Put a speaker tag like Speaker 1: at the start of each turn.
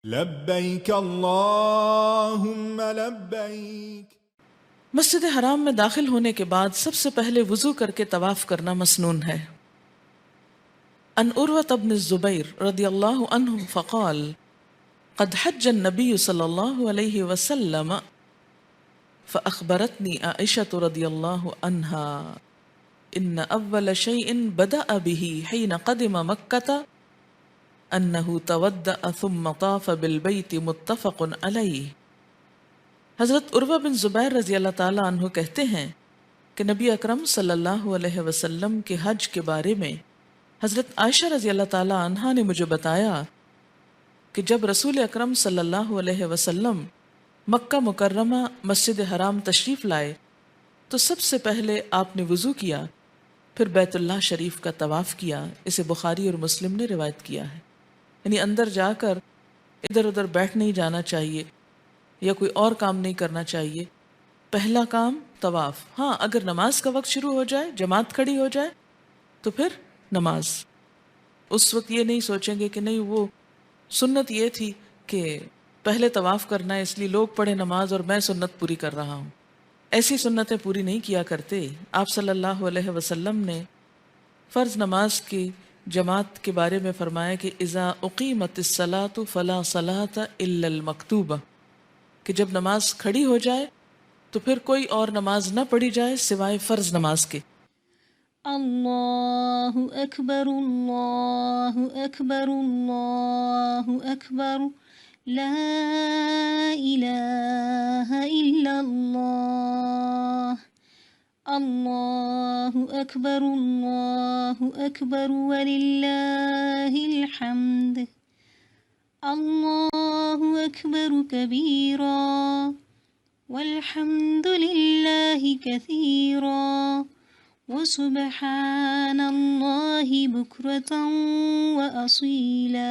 Speaker 1: لبیک اللہم لبیک۔
Speaker 2: مسجد حرام میں داخل ہونے کے بعد سب سے پہلے وضو کر کے طواف کرنا مسنون ہے۔ ان عروۃ بن الزبیر رضی اللہ عنہ فقال قد حج النبی صلی اللہ علیہ وسلم فأخبرتنی عائشة رضی اللہ عنہا ان اول شیء بدأ به حین قدم مکۃ انہ تودأ ثم طاف بالبیت متفق علیہ۔ حضرت عروہ بن زبیر رضی اللہ تعالیٰ عنہ کہتے ہیں کہ نبی اکرم صلی اللہ علیہ وسلم کے حج کے بارے میں حضرت عائشہ رضی اللہ تعالیٰ عنہ نے مجھے بتایا کہ جب رسول اکرم صلی اللہ علیہ وسلم مکہ مکرمہ مسجد حرام تشریف لائے تو سب سے پہلے آپ نے وضو کیا، پھر بیت اللہ شریف کا طواف کیا۔ اسے بخاری اور مسلم نے روایت کیا ہے۔ یعنی اندر جا کر ادھر ادھر بیٹھ نہیں جانا چاہیے یا کوئی اور کام نہیں کرنا چاہیے۔ پہلا کام طواف، ہاں اگر نماز کا وقت شروع ہو جائے، جماعت کھڑی ہو جائے تو پھر نماز۔ اس وقت یہ نہیں سوچیں گے کہ نہیں وہ سنت یہ تھی کہ پہلے طواف کرنا ہے اس لیے لوگ پڑھے نماز اور میں سنت پوری کر رہا ہوں۔ ایسی سنتیں پوری نہیں کیا کرتے۔ آپ صلی اللہ علیہ وسلم نے فرض نماز کی جماعت کے بارے میں فرمایا کہ اذا اقیمت الصلاۃ فلا صلاۃ الا المکتوبہ، کہ جب نماز کھڑی ہو جائے تو پھر کوئی اور نماز نہ پڑھی جائے سوائے فرض نماز کے۔
Speaker 3: اللہ اکبر اللہ اکبر اللہ اکبر لا الہ الا اللہ اللہ اکبر وللہ الحمد اللہ اکبر کبیرا والحمد للہ کثیرا وسبحان اللہ بکرۃ واصیلا۔